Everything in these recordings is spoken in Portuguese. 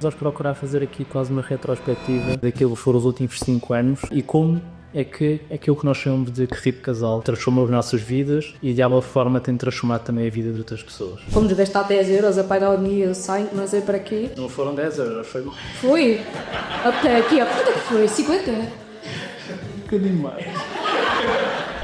Vamos procurar fazer aqui quase uma retrospectiva daquilo que foram os últimos 5 anos e como é que aquilo que nós chamamos de Ritmo Casal transformou as nossas vidas e de alguma forma tem transformado também a vida de outras pessoas. Fomos gastar 10 euros a pagar o dinheiro, sai, não sei para quê. Não foram 10 euros, foi um Foi? Até aqui, quanto é que foi? 50? bocadinho mais.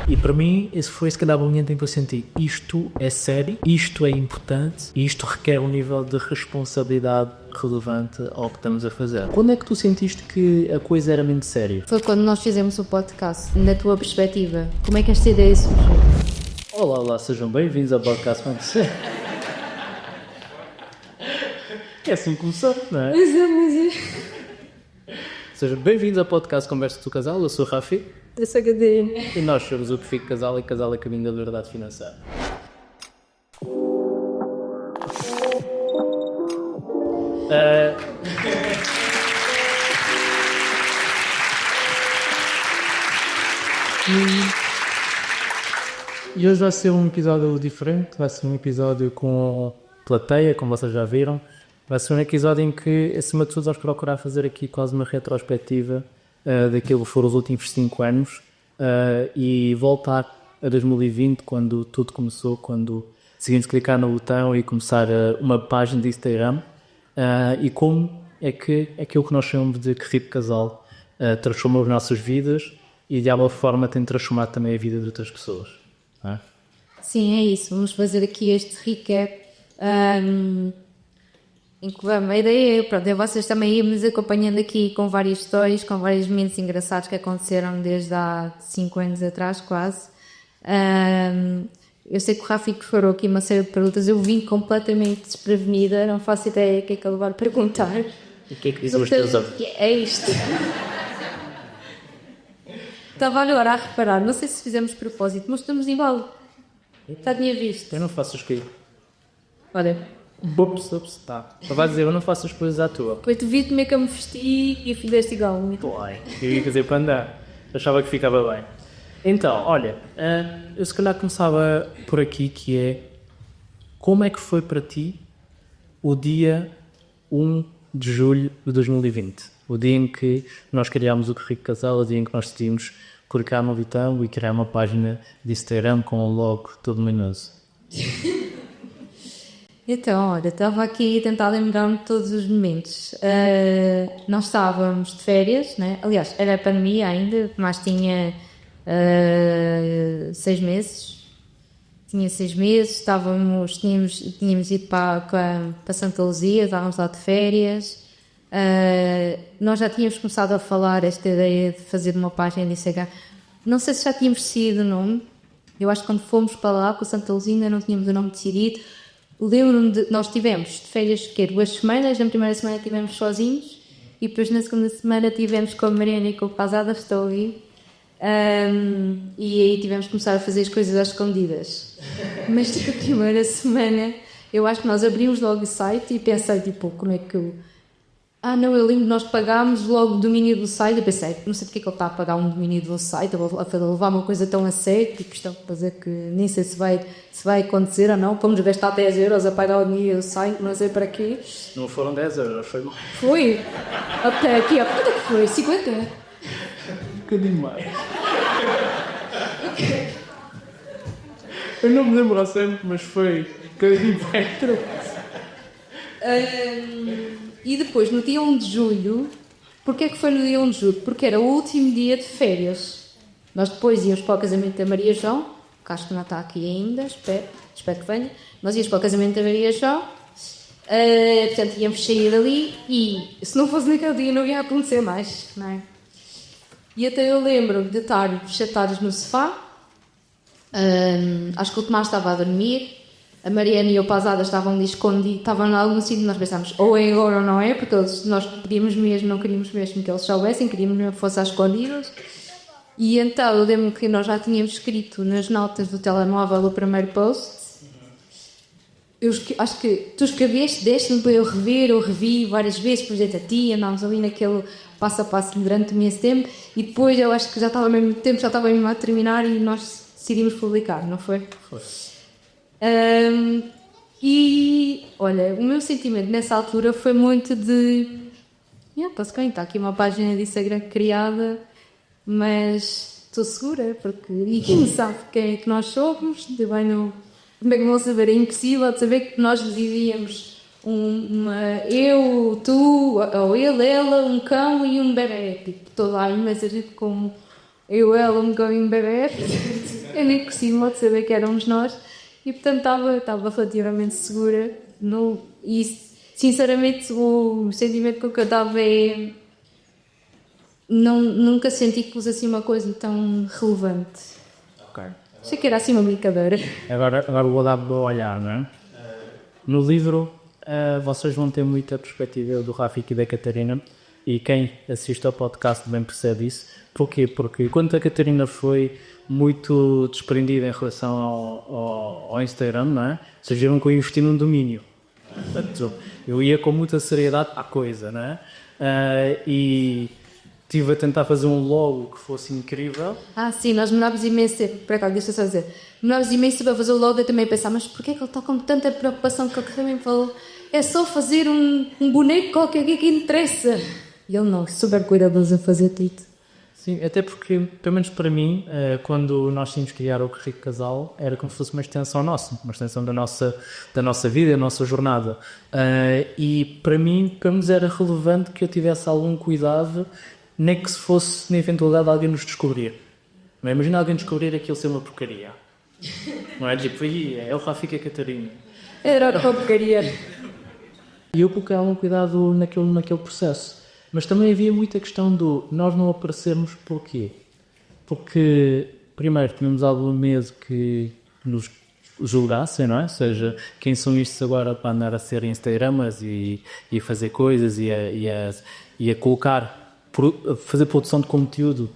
E para mim, esse foi se calhar o momento em que eu senti isto é sério, isto é importante e isto requer um nível de responsabilidade relevante ao que estamos a fazer. Quando é que tu sentiste que a coisa era muito séria? Foi quando nós fizemos o podcast. Na tua perspectiva, como é que esta ideia surgiu? Olá, sejam bem-vindos ao podcast Mãe de Ser. É assim que começou, não é? Mas Sejam bem-vindos ao podcast Conversa do Casal, eu sou o Rafi. eu sou a Catarina. E nós somos o Perfil Casal e Casal é caminho da liberdade financeira. E hoje vai ser um episódio diferente, vai ser um episódio com plateia, como vocês já viram. Vai ser um episódio em que, acima de tudo, vamos procurar fazer aqui quase uma retrospectiva daquilo que foram os últimos 5 anos e voltar a 2020, quando tudo começou, quando decidimos clicar no botão e começar uma página de Instagram e como é que aquilo que nós chamamos de Ritmo Casal transformou as nossas vidas e de alguma forma tem transformado também a vida de outras pessoas. Não é? Sim, é isso. Vamos fazer aqui este recap. Em que a ideia é vocês também irem nos acompanhando aqui com várias histórias, com vários momentos engraçados que aconteceram desde há 5 anos atrás, quase. Eu sei que o Rafi preparou aqui uma série de perguntas, eu vim completamente desprevenida, não faço ideia do que é que ele vai perguntar. E o que é que dizem os teus olhos? É isto. Estava agora a reparar, não sei se fizemos propósito, mas estamos igual. Já tinha visto. Eu não faço as coisas. Olha. Ups, tá. Estava a dizer, eu não faço as coisas à toa. Depois tu vi como é que eu me vesti e fizeste igual. Claro, eu ia dizer para andar. Achava que ficava bem. Então, olha, eu se calhar começava por aqui, que é como é que foi para ti o dia 1 de julho de 2020? O dia em que nós criámos o Currículo Casal, o dia em que nós decidimos clicar no botão e criar uma página de Instagram com o logo todo luminoso. Então, olha, estava aqui a tentar lembrar-me de todos os momentos. Nós estávamos de férias, né? Aliás, era a pandemia ainda, mas tinha 6 meses. Tinha 6 meses, tínhamos ido para Santa Luzia, estávamos lá de férias. Nós já tínhamos começado a falar esta ideia de fazer uma página de Instagram. Não sei se já tínhamos decidido o nome. Eu acho que quando fomos para lá, com Santa Luzia, ainda não tínhamos o nome decidido. Lembro-me de nós tivemos de férias 2 semanas, na primeira semana tivemos sozinhos e depois na segunda semana tivemos com a Mariana e com o Pasada, estou ali, e aí tivemos que começar a fazer as coisas às escondidas. Mas tipo, a primeira semana eu acho que nós abrimos logo o site e pensei tipo, como é que eu... não, eu lembro, nós pagámos logo o domínio do site. Eu pensei, não sei porque é que ele está a pagar um domínio do site, eu vou levar uma coisa tão a sério, tipo, isto é uma coisa que nem sei se vai acontecer ou não. Vamos gastar 10 euros a pagar o domínio do site, não sei para quê. Não foram 10 euros, foi mal. Foi? Até aqui, quanto é que foi? 50? Um bocadinho mais. Eu não me lembro sempre, mas foi um bocadinho mais. E depois, no dia 1 de julho, porquê é que foi no dia 1 de julho? Porque era o último dia de férias. Nós depois íamos para o casamento da Maria João, que acho que não está aqui ainda, espero que venha. Nós íamos para o casamento da Maria João, portanto íamos sair dali e se não fosse naquele dia não ia acontecer mais, não é? E até eu lembro de estar sentados no sofá, acho que o Tomás estava a dormir, a Mariana e o Pasada estavam ali escondidos, estavam em algum sítio, nós pensámos, ou é agora ou não é, porque nós pedíamos mesmo, não queríamos mesmo que eles soubessem, queríamos mesmo que fosse às escondidas. E então eu lembro que nós já tínhamos escrito nas notas do telemóvel o primeiro post. Eu acho que tu escreveste, deste-me para eu rever, eu revi várias vezes, por exemplo, a ti, andámos ali naquele passo a passo durante o imenso tempo, e depois eu acho que já estava mesmo tempo, já estava mesmo a terminar e nós decidimos publicar, não foi? Foi. E, olha, o meu sentimento nessa altura foi muito de... está aqui uma página de Instagram criada, mas estou segura, porque ninguém sabe quem é que nós somos, também não... Como é que vão saber? É impossível de saber que nós vivíamos eu, tu, ou ele, ela, um cão e um bebê. Tipo, toda lá imensa gente com eu, ela, um cão e um bebê. É nem impossível de saber que éramos nós. E, portanto, estava relativamente segura. E, sinceramente, o sentimento com que eu estava é... nunca senti que fosse assim uma coisa tão relevante. Ok. Achei que era assim uma brincadeira. Agora vou dar para olhar, não é? No livro, vocês vão ter muita perspectiva do Rafik e da Catarina, e quem assiste ao podcast bem percebe isso. Porquê? Porque quando a Catarina foi muito desprendida em relação ao Instagram, não é? Vocês viram que eu investi num domínio. Eu ia com muita seriedade à coisa, não é? E estive a tentar fazer um logo que fosse incrível. Sim, nós demorávamos imenso tempo. Por acaso, deixa eu só dizer. Demorávamos imenso tempo a fazer o logo e também pensar, mas porquê é que ele está com tanta preocupação que ele também falou? É só fazer um boneco qualquer que interessa. E ele não, super cuidadoso a fazer tudo. Sim, até porque, pelo menos para mim, quando nós tínhamos que criar o Rico Casal, era como se fosse uma extensão nossa, uma extensão da nossa vida, da nossa jornada. E para mim, pelo menos era relevante que eu tivesse algum cuidado, nem que se fosse na eventualidade de alguém nos descobrir. Não é? Imagina alguém descobrir aquilo ser uma porcaria. Não é? Tipo, é o Rafik e a Catarina. Era uma porcaria. E eu coloquei algum cuidado naquele processo. Mas também havia muita questão do nós não aparecermos porquê? Porque, primeiro, tínhamos algum medo que nos julgassem, não é? Ou seja, quem são estes agora para andar a ser Instagramers e fazer coisas e a colocar, fazer produção de conteúdo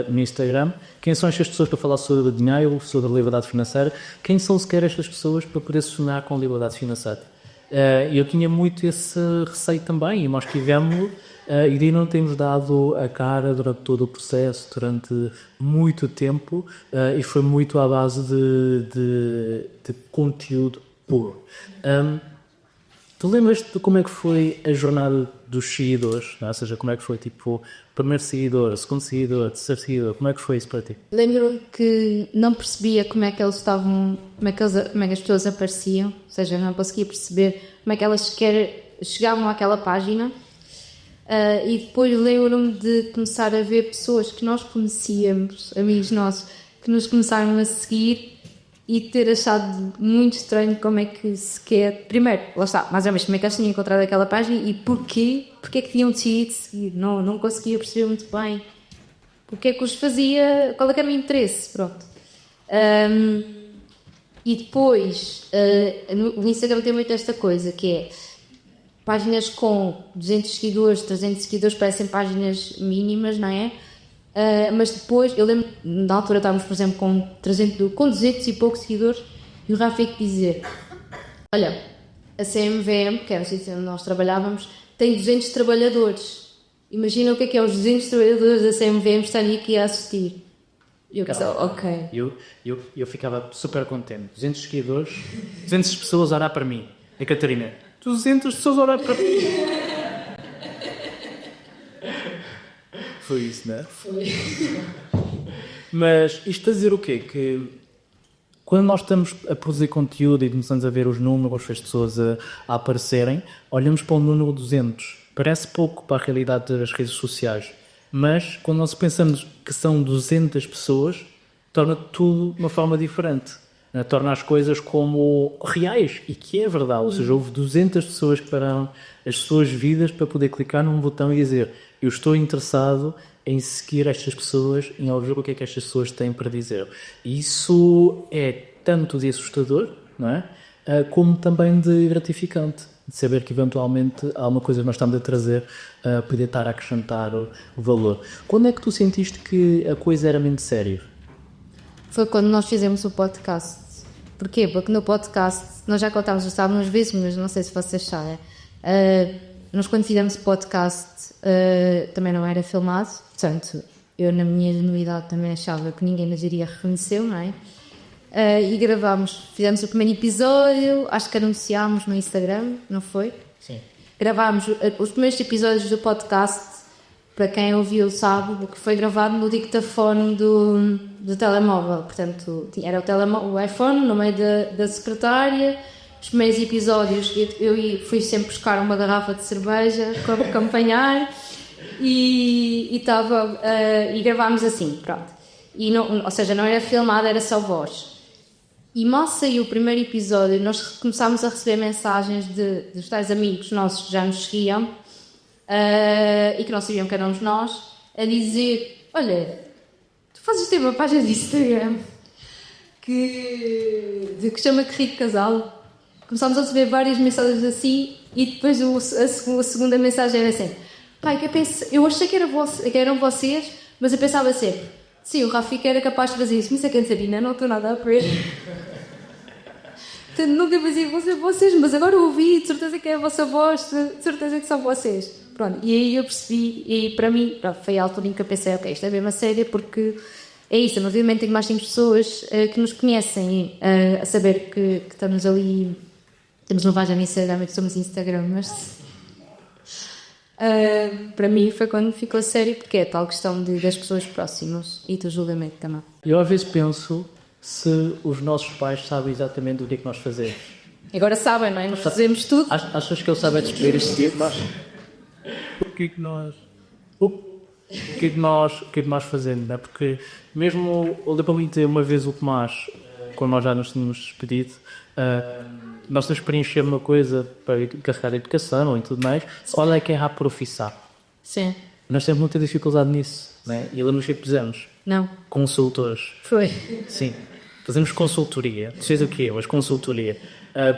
no Instagram? Quem são estas pessoas para falar sobre dinheiro, sobre liberdade financeira? Quem são sequer estas pessoas para poder sonhar com liberdade financeira? Eu tinha muito esse receio também, e nós tivemos... e não temos dado a cara durante todo o processo, durante muito tempo, e foi muito à base de conteúdo puro. Tu lembras-te de como é que foi a jornada dos seguidores? Não é? Ou seja, como é que foi tipo primeiro seguidor, segundo seguidor, terceiro seguidor? Como é que foi isso para ti? Lembro-me que não percebia como é que eles estavam, como é que as pessoas apareciam, ou seja, não conseguia perceber como é que elas sequer chegavam àquela página. E depois lembro-me de começar a ver pessoas que nós conhecíamos, amigos nossos, que nos começaram a seguir e ter achado muito estranho como é que sequer... Primeiro, lá está, mais ou menos, como é que eles tinham encontrado aquela página e porquê é que tinham decidido seguir. Não conseguia perceber muito bem porque é que os fazia, qual é que era o interesse, pronto. E depois, o Instagram tem muito esta coisa, que é... Páginas com 200 seguidores, 300 seguidores parecem páginas mínimas, não é? Mas depois, eu lembro, na altura estávamos, por exemplo, com 200 e poucos seguidores, e o Rafik dizer: olha, a CMVM, que era o sítio onde nós trabalhávamos, tem 200 trabalhadores. Imagina o que é os 200 trabalhadores da CMVM estarem aqui a assistir. E eu pensava, ok. Eu ficava super contente. 200 seguidores, 200 pessoas a olhar para mim. A Catarina... 200 pessoas a olhar para mim. Foi isso, não é? Foi. Mas isto a dizer o quê? Que quando nós estamos a produzir conteúdo e começamos a ver os números, as pessoas a aparecerem, olhamos para o número 200. Parece pouco para a realidade das redes sociais. Mas quando nós pensamos que são 200 pessoas, torna tudo de uma forma diferente. Torna as coisas como reais, e que é verdade, ou seja, houve 200 pessoas que pararam as suas vidas para poder clicar num botão e dizer: eu estou interessado em seguir estas pessoas, em ouvir o que é que estas pessoas têm para dizer. E isso é tanto de assustador, não é? Como também de gratificante, de saber que eventualmente há uma coisa que nós estamos a trazer a poder estar a acrescentar o valor. Quando é que tu sentiste que a coisa era menos séria? Foi quando nós fizemos o podcast. Porquê? Porque no podcast, nós já contámos, já estávamos vezes, mas não sei se vocês sabem, nós quando fizemos o podcast também não era filmado, portanto, eu na minha ingenuidade também achava que ninguém nos iria reconhecer, não é? e fizemos o primeiro episódio, acho que anunciámos no Instagram, não foi? Sim. Gravámos os primeiros episódios do podcast, para quem ouviu sabe, que foi gravado no dictafone do telemóvel. Portanto, era o iPhone no meio da secretária. Os primeiros episódios eu fui sempre buscar uma garrafa de cerveja para acompanhar e gravámos assim, pronto. Ou seja, não era filmado, era só voz. E mal saiu o primeiro episódio, nós começámos a receber mensagens dos tais amigos nossos que já nos seguiam e que não sabiam que éramos nós, a dizer: olha, tu fazes ter uma página de Instagram que chama Que Rico Casal. Começámos a receber várias mensagens assim e depois a segunda mensagem era assim: pai, eu achei que eram vocês, mas eu pensava sempre: sim, o Rafika era capaz de fazer isso, mas a Catarina não estou nada a aprender. Portanto, nunca fazia vocês, mas agora ouvi, de certeza que é a vossa voz, de certeza que são vocês. Pronto, e aí eu percebi, e para mim, foi a altura em que eu pensei: ok, isto é mesmo a sério, porque é isso, nós obviamente tenho mais 5 pessoas que nos conhecem, a saber que estamos ali, temos uma página no Instagram e que somos Instagram, mas para mim foi quando ficou sério, porque é a tal questão das pessoas próximas e do julgamento também. Eu às vezes penso se os nossos pais sabem exatamente o que é que nós fazemos. Agora sabem, não é? Nós fazemos tudo. Achas que ele sabe descobrir este tipo? O que é que nós fazemos, não é? Porque mesmo, eu lembro-me de ter uma vez o Tomás, quando nós já nos tínhamos despedido, nós temos que preencher uma coisa para carregar a educação e tudo mais, qual é que é a profissão? Sim. Nós temos muita dificuldade nisso, não é? E lembra-nos que fizemos? Não. Consultores. Foi. Sim. Fazemos consultoria. Vocês o quê? Mas consultoria.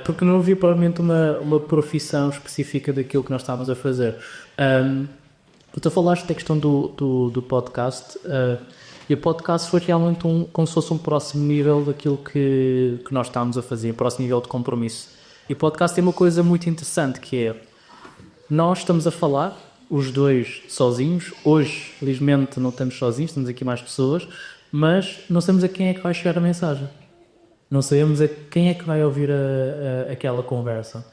Porque não havia provavelmente uma profissão específica daquilo que nós estávamos a fazer. Tu falaste da questão do podcast, e o podcast foi realmente como se fosse um próximo nível daquilo que nós estávamos a fazer, um próximo nível de compromisso. E o podcast tem uma coisa muito interessante, que é: nós estamos a falar, os dois sozinhos. Hoje, felizmente, não estamos sozinhos, temos aqui mais pessoas, mas não sabemos a quem é que vai chegar a mensagem. Não sabemos a quem é que vai ouvir aquela conversa.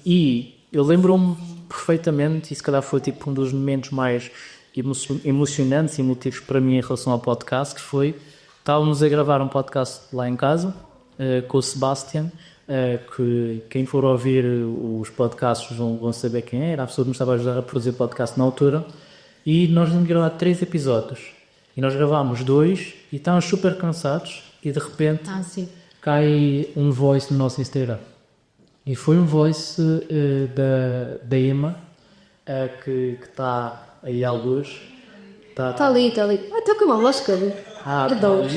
E eu lembro-me perfeitamente, e se calhar foi tipo um dos momentos mais emocionantes e emotivos para mim em relação ao podcast, que foi: estávamos a gravar um podcast lá em casa, com o Sebastian, que quem for ouvir os podcasts vão saber quem é. Era a pessoa que nos estava a ajudar a produzir o podcast na altura, e nós tínhamos gravado 3 episódios, e nós gravámos 2 e estávamos super cansados, e de repente cai um voice no nosso Instagram, e foi um voice da Emma, que está aí à luz. Está ali. Estou com uma lógica ali. Adoro.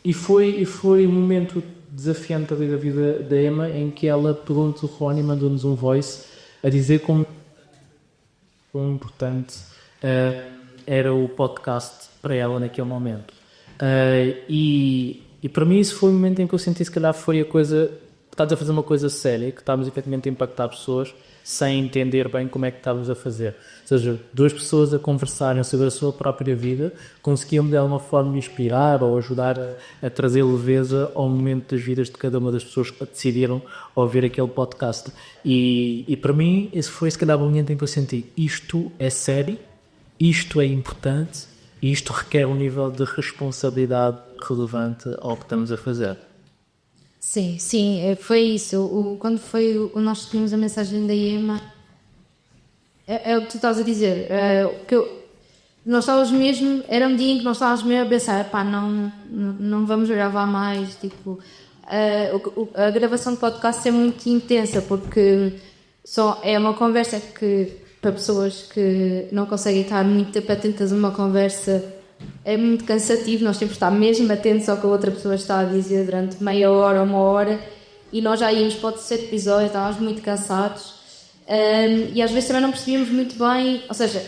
E foi um momento desafiante ali da vida da Emma, em que ela perguntou ao Rony, mandou-nos um voice a dizer como importante era o podcast para ela naquele momento. E para mim isso foi o momento em que eu senti, se calhar foi a coisa, estás a fazer uma coisa séria, que estávamos efetivamente a impactar pessoas sem entender bem como é que estávamos a fazer. Ou seja, 2 pessoas a conversarem sobre a sua própria vida conseguiam de alguma forma inspirar ou ajudar a trazer leveza ao momento das vidas de cada uma das pessoas que decidiram ouvir aquele podcast. E para mim esse foi, se calhar, o momento em que eu senti: isto é sério, isto é importante, e isto requer um nível de responsabilidade relevante ao que estamos a fazer. Sim, foi isso. Quando nós tínhamos a mensagem da Emma, é o que tu estás a dizer. Nós estávamos mesmo, era um dia em que nós estávamos mesmo a pensar: pá, não vamos gravar mais. Tipo, a gravação de podcast é muito intensa, porque é uma conversa que, para pessoas que não conseguem estar muito tempo atentas a uma conversa, é muito cansativo. Nós temos de estar mesmo atentos ao que a outra pessoa está a dizer durante meia hora ou 1 hora, e nós já íamos para o 3º episódio, estávamos muito cansados, e às vezes também não percebíamos muito bem, ou seja,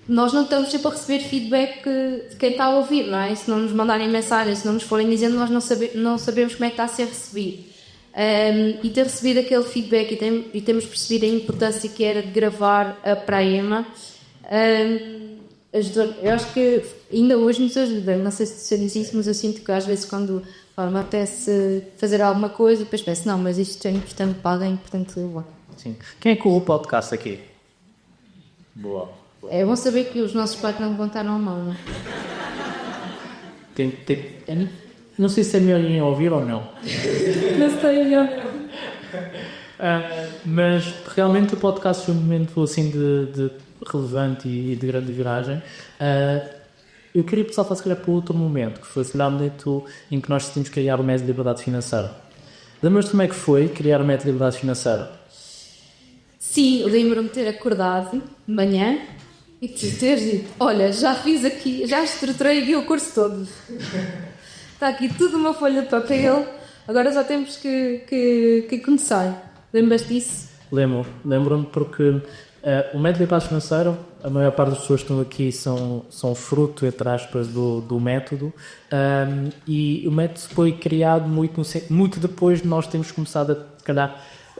nós não estamos sempre a receber feedback de quem está a ouvir, não é? Se não nos mandarem mensagem, se não nos forem dizendo, nós não sabemos como é que está a ser recebido. E ter recebido aquele feedback e temos percebido a importância que era de gravar para a Emma, ajudou. Eu acho que ainda hoje nos ajuda. Não sei se tu dizes isso, mas eu sinto que às vezes quando me apetece fazer alguma coisa, depois penso, não, mas isto é importante para alguém, portanto eu vou. Sim. Quem é que ouve o podcast aqui? Boa. É bom saber que os nossos pais não levantaram a mão, não é? Não sei se é melhor em ouvir ou não. Não sei, mas realmente o podcast foi um momento assim de relevante e de grande viragem. Eu queria passar se calhar para outro momento, que foi o momento em que nós decidimos criar o método de liberdade financeira. Lembras-te como é que foi criar o método de liberdade financeira? Sim, eu lembro-me de ter acordado de manhã e de ter dito, olha, já fiz aqui, já estruturei aqui o curso todo. Está aqui tudo uma folha de papel, agora só temos que começar. Lembras-te disso? Lembro-me porque o método de liberdade financeira, a maior parte das pessoas que estão aqui são fruto, entre aspas, do método, e o método foi criado muito depois de nós termos começado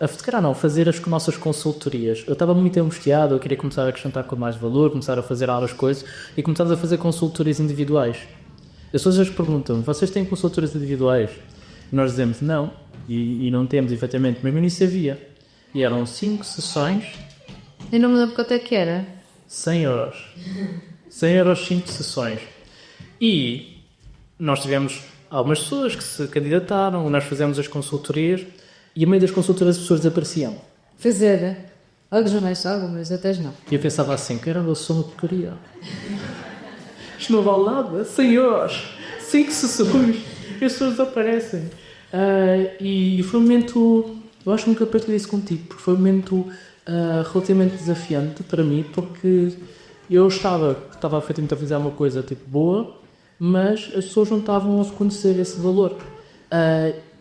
a fazer as nossas consultorias. Eu estava muito angustiado, eu queria começar a acrescentar com mais valor, começar a fazer outras coisas e começámos a fazer consultorias individuais. As pessoas perguntam, vocês têm consultorias individuais? E nós dizemos, não, e não temos, efetivamente, mas no início havia. E eram 5 sessões. Eu não me lembro quanto é que era. 100 euros. 100 euros, 5 sessões. E nós tivemos algumas pessoas que se candidataram, nós fizemos as consultorias e a meio das consultorias as pessoas desapareciam. Fazer. Algumas, até não. E eu pensava assim, caramba, eu sou uma porcaria. Isto não vale nada, 100 euros, 5 sessões, e as pessoas desaparecem. E foi um momento, eu acho que nunca partilhei isso contigo, porque foi um momento relativamente desafiante para mim, porque eu estava efetivamente a fazer uma coisa tipo boa, mas as pessoas não estavam a reconhecer esse valor.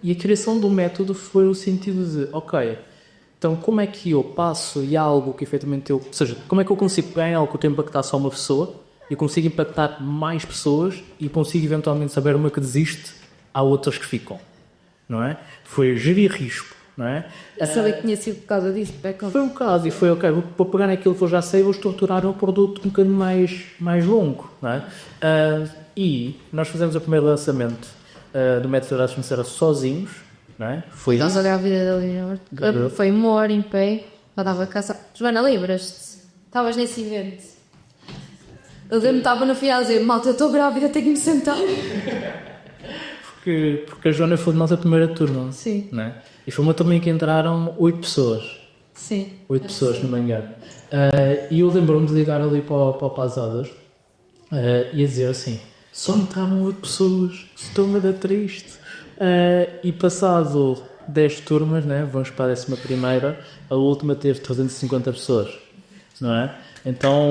E a criação do método foi o sentido de, ok, então como é que eu passo e algo que efetivamente ou seja, como é que eu consigo pegar algo que eu tenho que impactar só uma pessoa, e consigo impactar mais pessoas e consigo eventualmente saber uma que desiste, há outras que ficam, não é? Foi gerir risco, não é? Eu sabia que tinha sido por causa disso. Foi um caso e foi, ok, vou pegar naquilo que eu já sei e vou estruturar um produto um bocadinho mais longo, não é? E nós fizemos o primeiro lançamento do método de liberdade financeira sozinhos, não é? Foi Estás a olhar a vida da Leonor. Foi 1 hora em pé, já estava a casa. Joana, lembras-te? Estavas nesse evento. Eu lembro-me, estava no final a dizer, malta, eu estou grávida, tenho que me sentar. Porque a Joana foi de nossa primeira turma. Sim. Não é? E foi uma turma em que entraram 8 pessoas. Sim. 8 pessoas, se não me engano. E eu lembro-me de ligar ali para o Pasadas e a dizer assim, só entraram 8 pessoas, estou-me a dar triste. E passado 10 turmas, né, vamos para a 11ª, a última teve 350 pessoas. Não é? Então...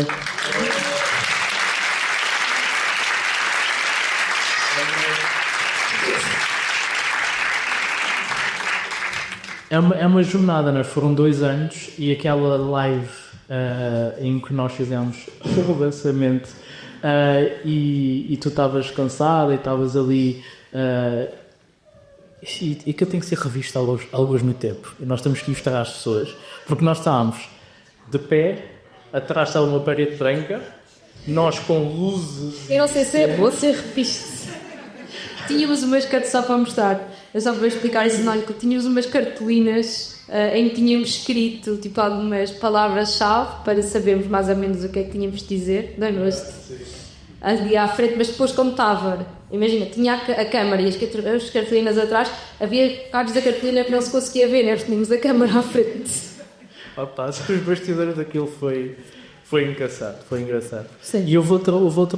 É uma jornada, nós foram 2 anos e aquela live em que nós fizemos o lançamento e tu estavas cansada e estavas ali e que eu tenho que ser revisto alguns no tempo e nós temos que mostrar às pessoas porque nós estávamos de pé, atrás estava uma parede branca, nós com luzes. Eu não sei se é boa, se repiste. Tínhamos umas cartas só para mostrar. Eu só vou explicar isso não, que tínhamos umas cartolinas em que tínhamos escrito tipo algumas palavras-chave para sabermos mais ou menos o que é que tínhamos de dizer. Lembras-te? Ali à frente, mas depois como estava, imagina, tinha a câmara e as cartolinas atrás, havia cards da cartolina que não se conseguia ver, nós tínhamos a câmara à frente. Opa, os bastidores daquilo foi engraçado, foi engraçado. Sim. E eu vou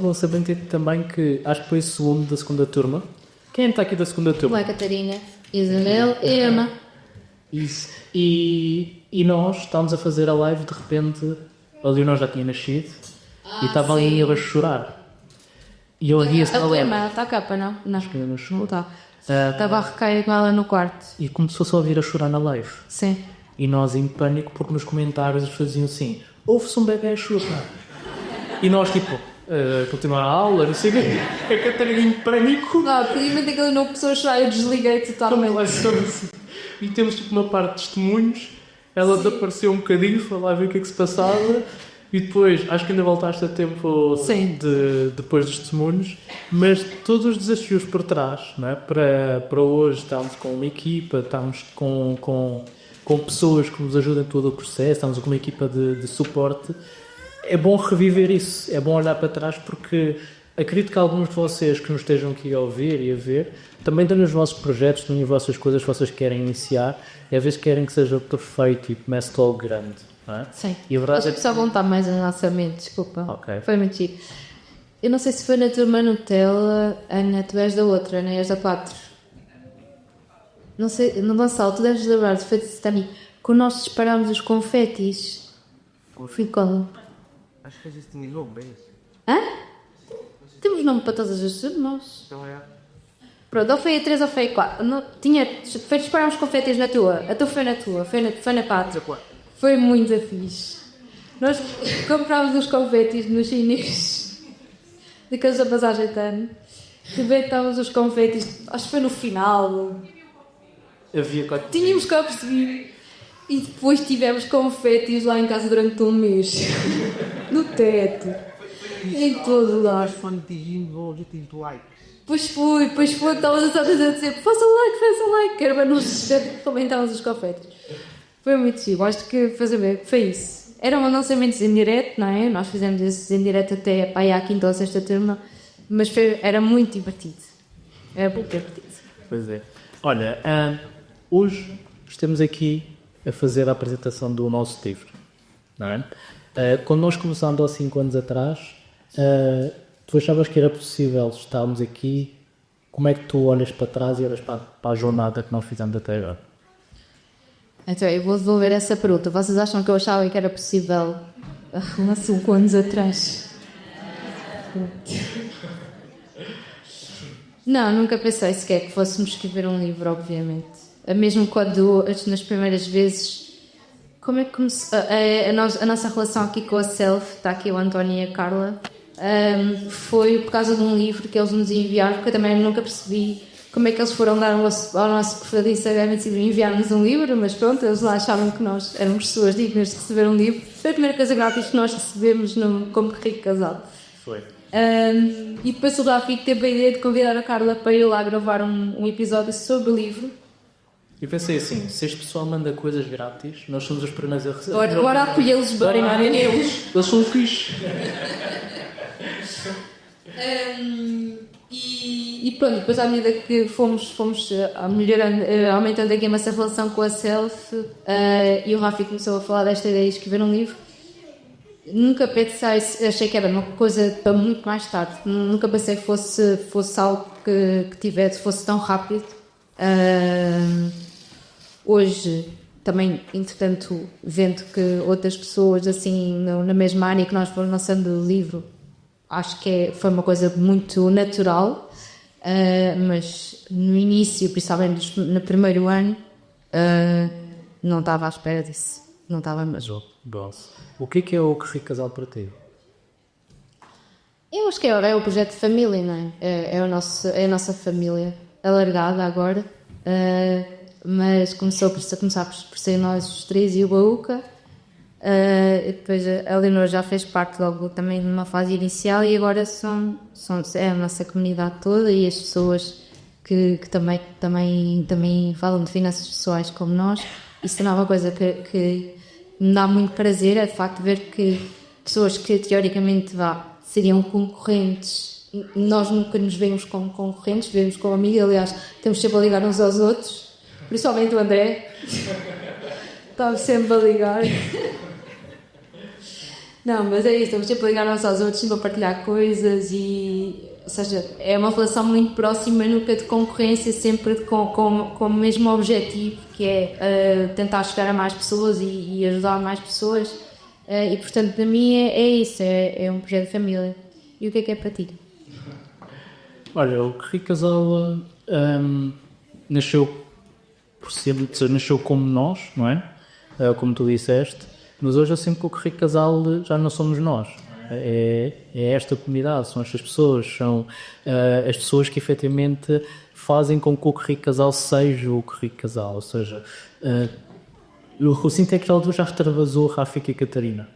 lançamento também que acho que foi o segundo da segunda turma. Quem está aqui da segunda turma? Não é Catarina, Isabel e Emma. Isso. E nós estávamos a fazer a live, de repente a Leonor já tinha nascido e estava ali a chorar. E eu ria-se a Emma está a capa, não? Não. Acho que ainda não chorou. Não está. Estava a recair com ela no quarto. E começou-se a ouvir a chorar na live. Sim. E nós em pânico porque nos comentários faziam assim, ouve-se um bebê a chorar. E nós tipo... continuar a aula, não sei o quê. A Catarina em pânico. Não, felizmente aquilo não começou a chorar, eu desliguei totalmente. E temos tipo uma parte de testemunhos. Ela desapareceu um bocadinho, foi lá ver o que é que se passava. E depois, acho que ainda voltaste a tempo depois dos testemunhos, mas todos os desafios por trás, não é? Para hoje estamos com uma equipa, estamos com pessoas que nos ajudam em todo o processo, estamos com uma equipa de suporte. É bom reviver isso, é bom olhar para trás, porque acredito que alguns de vocês que nos estejam aqui a ouvir e a ver também têm os vossos projetos, têm as vossas coisas que vocês querem iniciar e às vezes querem que seja perfeito e comece logo grande, não é? Sim, e a verdade acho que precisava voltar mais no lançamento, desculpa. Okay. Foi mentira. Eu não sei se foi na turma Nutella, Ana, tu és da outra, Ana, és da 4. Não sei, no Gonçalo, tu deves lembrar-te, foi também, quando nós disparámos os confetis. Fui qual? Acho que a gente tinha nome, é isso? Hã? Temos nome para todas as turmas. Então é. Pronto, ou foi a 3 ou foi a 4. Não, foi disparar uns confetis na tua. A tua foi na tua, foi na 4. Foi muito fixe. Nós comprámos uns confetis nos chineses, daqueles da passagem de ano. Rebentávamos os confetis, acho que foi no final. Havia quatro. Tínhamos que perceber. E depois tivemos confetis lá em casa durante um mês. No teto. Em todo lado. Nós quando atingimos o objetivo de likes. Pois foi, estavas a dizer faça like, que era para nós comentávamos os confetes. Foi muito chique, acho que foi isso. Eram lançamentos em direto, não é? Nós fizemos esses em direto até para aí à quinta ou sexta turma, mas era muito divertido. Era muito divertido. Pois é. Olha, hoje estamos aqui a fazer a apresentação do nosso livro, não é? Quando nós começámos há 5 anos atrás, tu achavas que era possível estarmos aqui? Como é que tu olhas para trás e olhas para a jornada que nós fizemos até agora? Então, eu vou devolver essa pergunta. Vocês acham que eu achava que era possível há 5 anos atrás? Não, nunca pensei sequer que fôssemos escrever um livro, obviamente. Mesmo quando, nas primeiras vezes, como é que começou? A nossa relação aqui com a Self, está aqui o António e a Carla, foi por causa de um livro que eles nos enviaram, porque eu também nunca percebi como é que eles foram dar ao nosso perfil de Instagram e enviar-nos um livro, mas pronto, eles lá achavam que nós éramos pessoas dignas de receber um livro. Foi a primeira coisa grátis que nós recebemos como rico casal. Foi. E depois o Rafi teve a ideia de convidar a Carla para ir lá gravar um episódio sobre o livro. E pensei assim, se este pessoal manda coisas grátis, nós somos os primeiros a receber. Agora acolhê-los bem, não é neles. Eles são fixe. E pronto, depois à medida que fomos melhorando, aumentando aqui a nossa relação com a Self, e o Rafi começou a falar desta ideia de escrever um livro, nunca pensei, achei que era uma coisa para muito mais tarde, nunca pensei que fosse algo que fosse tão rápido. Hoje também, entretanto, vendo que outras pessoas assim na mesma área que nós fomos lançando o livro, acho que foi uma coisa muito natural, mas no início, principalmente no primeiro ano, não estava à espera disso, não estava mesmo. Bom, o que é o Rico Casal para ti? Eu acho que é o projeto de família, não é? É a nossa família alargada agora, mas começou por ser nós os três e o Baúca. Depois a Leonor já fez parte logo também de uma fase inicial e agora é a nossa comunidade toda e as pessoas que também falam de finanças pessoais como nós. Isso não é uma coisa que me dá muito prazer, é de facto ver que pessoas que teoricamente seriam concorrentes, nós nunca nos vemos como concorrentes, vemos como amigos. Aliás, temos sempre a ligar uns aos outros, principalmente o André está sempre a ligar. Não, mas é isso, estamos sempre a ligar uns aos outros, sempre a partilhar coisas ou seja, é uma relação muito próxima, nunca de concorrência, sempre com o mesmo objetivo, que é tentar chegar a mais pessoas e ajudar mais pessoas, e portanto para mim é isso, é um projeto de família. E o que é para ti? Olha, o Rico Casal nasceu como nós, não é? Como tu disseste, mas hoje eu sinto que o Rico Casal já não somos nós. É esta comunidade, são estas pessoas, são as pessoas que efetivamente fazem com que o Rico Casal seja o Rico Casal. Ou seja, eu sinto é que já extravasou Rafa e Catarina.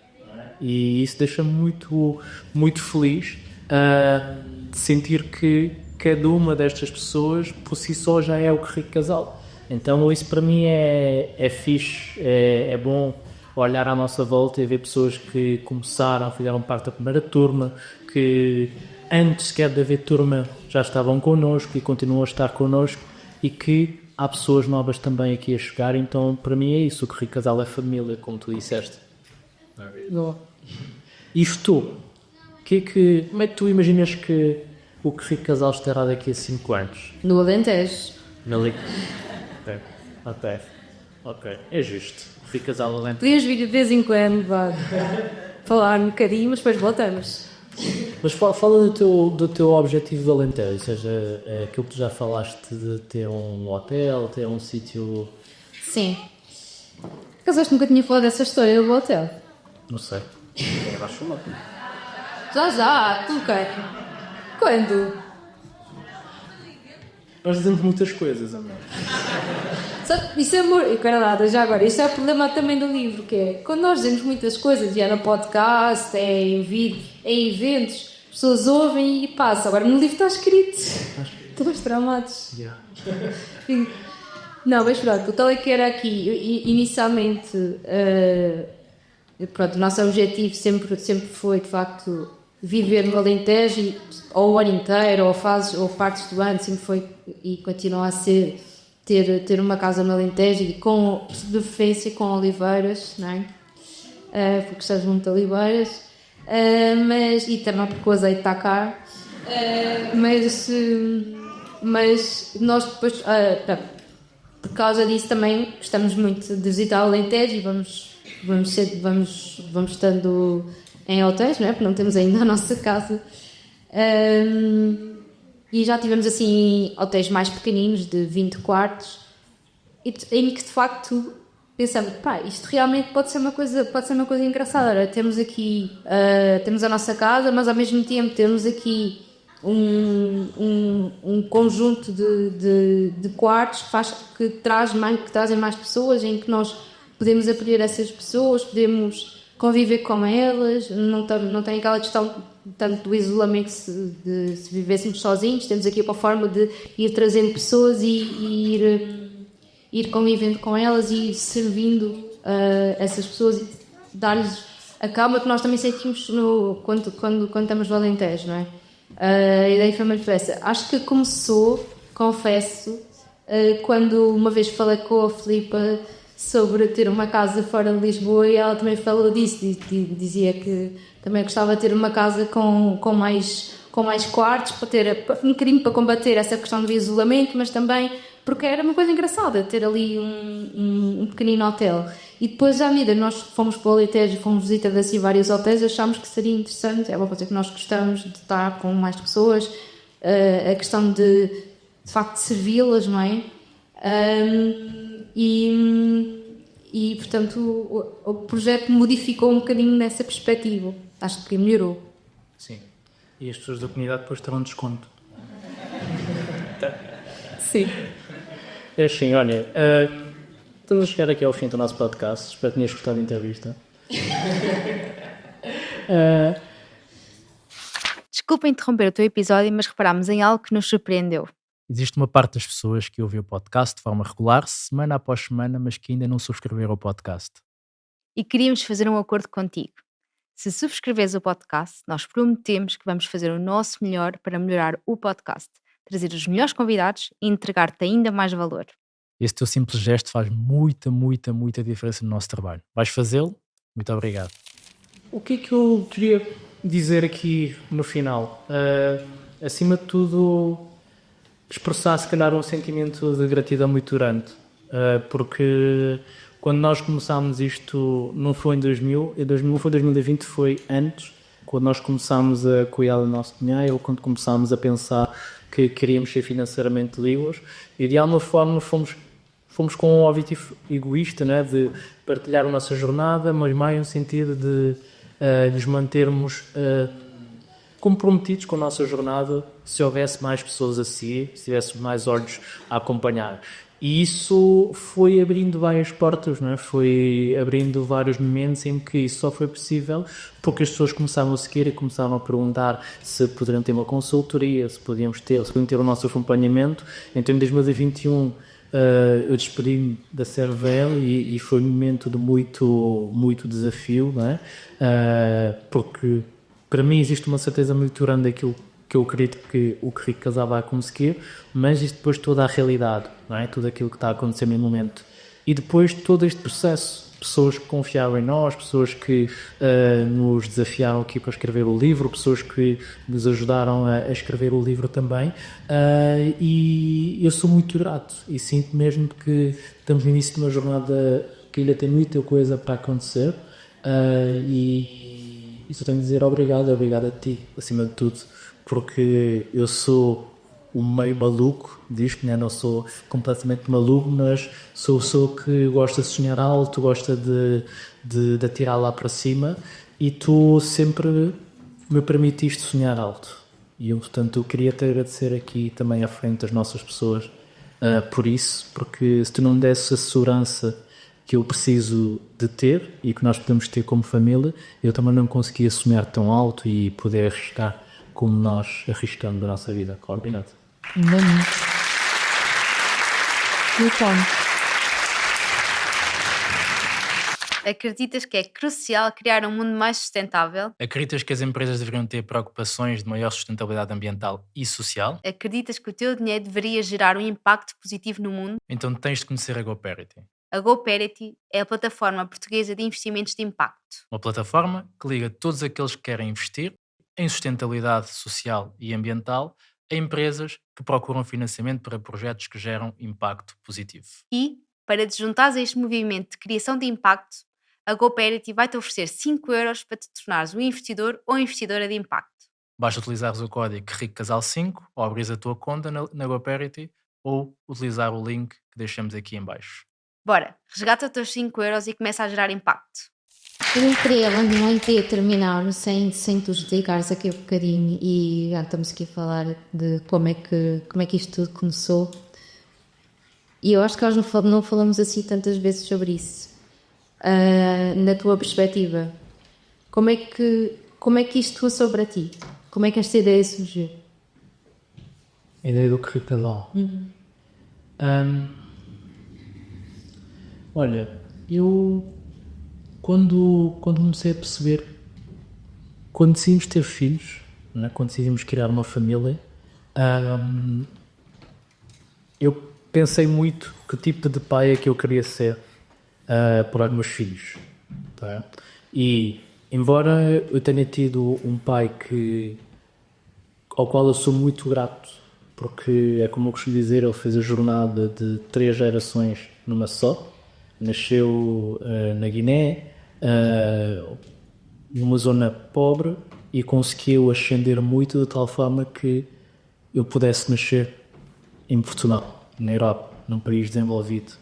E isso deixa-me muito, muito feliz de sentir que cada uma destas pessoas por si só já é o que rico casal. Então isso para mim é fixe, é bom olhar à nossa volta e ver pessoas que começaram, fizeram parte da primeira turma, que antes sequer de haver turma já estavam connosco e continuam a estar connosco, e que há pessoas novas também aqui a chegar. Então para mim é isso, o que rico casal é família, como tu disseste. Boa. E tu, como é que tu imaginas que o que rico casal estará daqui a 5 anos? No Alentejo. Ok, é justo. Rico casal Alentejo. Podíamos vir de vez em quando, falar um bocadinho, mas depois voltamos. Mas fala do teu objetivo de Alentejo, ou seja, aquilo que tu já falaste de ter um hotel, ter um sítio... Sim. Casaste, nunca tinha falado dessa história do hotel. Não sei. Já, tu quem? Quando? Nós dizemos muitas coisas, amor. Isso é amor. E cara nada, já agora, isso é o problema também do livro, que é quando nós dizemos muitas coisas, e é no podcast, é em vídeo, é em eventos, as pessoas ouvem e passam. Agora no livro está escrito. Todos tramados. Yeah. Não, mas pronto, o tal é que era aqui, inicialmente, pronto, o nosso objetivo sempre foi, de facto, viver no Alentejo, ou o ano inteiro, ou partes do ano, sempre foi e continua a ser ter uma casa no Alentejo, e com, de preferência com oliveiras, não é? Porque gostamos muito de oliveiras, e também porque o azeite está caro, mas nós depois, por causa disso também gostamos muito de visitar o Alentejo, e vamos estando em hotéis, não é? Porque não temos ainda a nossa casa. E já tivemos assim hotéis mais pequeninos, de 20 quartos, em que de facto pensamos, isto realmente pode ser uma coisa engraçada. Olha, temos aqui temos a nossa casa, mas ao mesmo tempo temos aqui um conjunto de quartos que trazem mais pessoas, em que nós podemos acolher essas pessoas, podemos conviver com elas, não tem aquela questão tanto do isolamento de se vivêssemos sozinhos. Temos aqui uma forma de ir trazendo pessoas e ir convivendo com elas e ir servindo essas pessoas, e dar-lhes a calma que nós também sentimos quando estamos no Alentejo, não é? A ideia foi muito essa. Acho que começou, confesso, quando uma vez falei com a Filipa sobre ter uma casa fora de Lisboa, e ela também falou disso, dizia que também gostava de ter uma casa com mais quartos, para ter um bocadinho para combater essa questão do isolamento, mas também porque era uma coisa engraçada ter ali um pequenino hotel. E depois, à medida que nós fomos para o Alentejo, fomos visitar assim vários hotéis, achámos que seria interessante, é uma coisa que nós gostamos de estar com mais pessoas, a questão de facto de servi-las, não é? E portanto o projeto modificou um bocadinho nessa perspectiva. Acho que melhorou. Sim. E as pessoas da comunidade depois terão desconto. Sim. É assim, olha, estamos a chegar aqui ao fim do nosso podcast. Espero que tenhas gostado da entrevista. Desculpa interromper o teu episódio, mas reparámos em algo que nos surpreendeu. Existe uma parte das pessoas que ouvem o podcast de forma regular, semana após semana, mas que ainda não subscreveram o podcast. E queríamos fazer um acordo contigo. Se subscreveres o podcast, nós prometemos que vamos fazer o nosso melhor para melhorar o podcast, trazer os melhores convidados e entregar-te ainda mais valor. Esse teu simples gesto faz muita, muita, muita diferença no nosso trabalho. Vais fazê-lo? Muito obrigado. O que é que eu queria dizer aqui no final? Acima de tudo, expressar se calhar um sentimento de gratidão muito grande, porque quando nós começámos isto não foi em 2000, não foi 2020, foi antes, quando nós começámos a cuidar do nosso dinheiro, ou quando começámos a pensar que queríamos ser financeiramente livres, e de alguma forma fomos com um objetivo egoísta, né, de partilhar a nossa jornada, mas mais no sentido de nos mantermos comprometidos com a nossa jornada, se houvesse mais pessoas a seguir, se tivéssemos mais olhos a acompanhar. E isso foi abrindo várias portas, não é? Foi abrindo vários momentos em que isso só foi possível porque as pessoas começaram a seguir e começaram a perguntar se poderiam ter uma consultoria, se podiam ter o nosso acompanhamento. Então, em 2021, eu despedi-me da Cervel e foi um momento de muito desafio, não é? Porque para mim existe uma certeza muito grande daquilo que eu acredito que o Rico Casal vai conseguir, mas isto depois toda a realidade, não é? Tudo aquilo que está a acontecer no momento. E depois todo este processo, pessoas que confiaram em nós, pessoas que nos desafiaram aqui para escrever o livro, pessoas que nos ajudaram a escrever o livro também, e eu sou muito grato e sinto mesmo que estamos no início de uma jornada que ainda tem muita coisa para acontecer, e só tenho de dizer obrigado a ti, acima de tudo, porque eu sou um meio maluco disto, né? Não sou completamente maluco, mas sou que gosta de sonhar alto, gosta de atirar lá para cima, e tu sempre me permitiste sonhar alto. E eu, portanto, eu queria te agradecer aqui também à frente das nossas pessoas por isso, porque se tu não me desse a segurança que eu preciso de ter e que nós podemos ter como família, eu também não conseguia sonhar tão alto e poder arriscar como nós arriscamos a nossa vida. Combinado? Muito bom. Acreditas que é crucial criar um mundo mais sustentável? Acreditas que as empresas deveriam ter preocupações de maior sustentabilidade ambiental e social? Acreditas que o teu dinheiro deveria gerar um impacto positivo no mundo? Então tens de conhecer a GoParity. A GoParity é a plataforma portuguesa de investimentos de impacto. Uma plataforma que liga todos aqueles que querem investir em sustentabilidade social e ambiental a empresas que procuram financiamento para projetos que geram impacto positivo. E, para te juntares a este movimento de criação de impacto, a GoParity vai-te oferecer 5€ para te tornares um investidor ou investidora de impacto. Basta utilizares o código RICCASAL5 ou abrir a tua conta na GoParity ou utilizar o link que deixamos aqui em baixo. Bora, resgata os teus 5€ e começa a gerar impacto. Eu não queria terminar sem te dedicares aqui um bocadinho, e já estamos aqui a falar de como é que isto tudo começou, e eu acho que nós não falamos assim tantas vezes sobre isso. Na tua perspectiva, como é que isto começou para ti? Como é que esta ideia surgiu? A ideia do currículo. Olha, eu quando comecei a perceber, quando decidimos ter filhos, né, quando decidimos criar uma família, eu pensei muito que tipo de pai é que eu queria ser para os meus filhos. Tá? E embora eu tenha tido um pai ao qual eu sou muito grato, porque é como eu costumo dizer, ele fez a jornada de 3 gerações numa só. Nasceu na Guiné, numa zona pobre, e conseguiu ascender muito de tal forma que eu pudesse nascer em Portugal, na Europa, num país desenvolvido.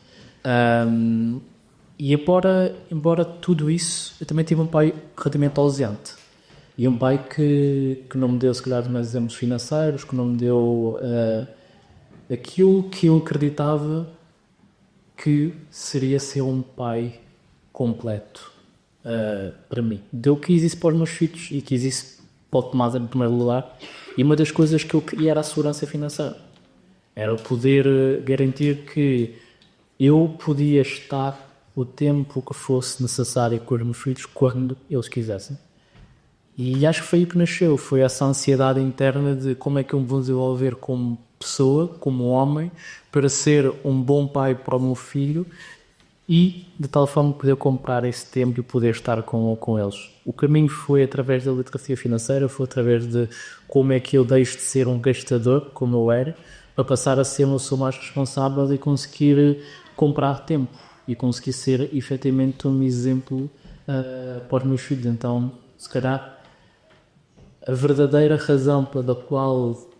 E embora tudo isso, eu também tive um pai relativamente ausente. E um pai que não me deu, se calhar, mais exemplos financeiros, que não me deu aquilo que eu acreditava que seria ser um pai completo para mim. Deu que existe para os meus filhos e que existe para o Tomás em primeiro lugar. E uma das coisas que eu queria era a segurança financeira. Era poder garantir que eu podia estar o tempo que fosse necessário com os meus filhos quando eles quisessem. E acho que foi aí que nasceu, foi essa ansiedade interna de como é que eu me vou desenvolver como pessoa, como homem, para ser um bom pai para o meu filho e de tal forma poder comprar esse tempo e poder estar com eles. O caminho foi através da literacia financeira, foi através de como é que eu deixo de ser um gastador, como eu era, para passar a ser uma pessoa mais responsável e conseguir comprar tempo e conseguir ser efetivamente um exemplo para os meus filhos. Então, se calhar, a verdadeira razão pela qual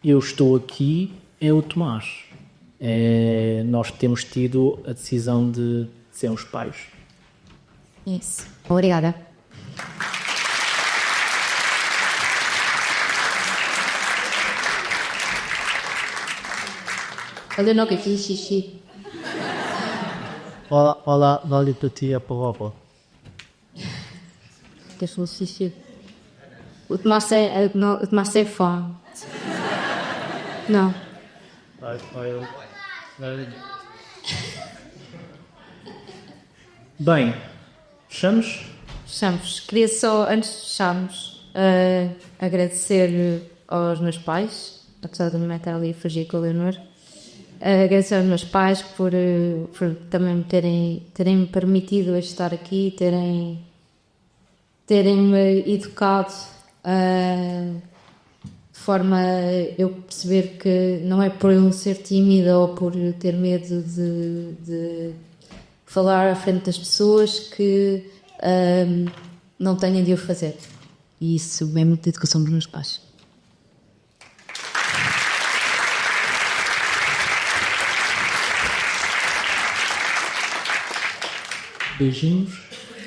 eu estou aqui é o Tomás. Nós temos tido a decisão de sermos pais. Isso. Obrigada. A Leonor que fez xixi. Olá, olha para ti a prova. Que fez xixi. O Tomás é fã. Não. Bem, fechamos? Fechamos. Queria só, antes de fecharmos, agradecer aos meus pais, apesar de me estar ali a fugir com a Leonor. Agradecer aos meus pais por também me terem permitido hoje estar aqui, terem-me educado de forma a eu perceber que não é por eu ser tímida ou por ter medo de falar à frente das pessoas que não tenho de o fazer. E isso é muito da educação dos meus pais. Beijinhos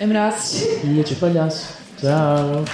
Abraços. e a te palhaço. Tchau.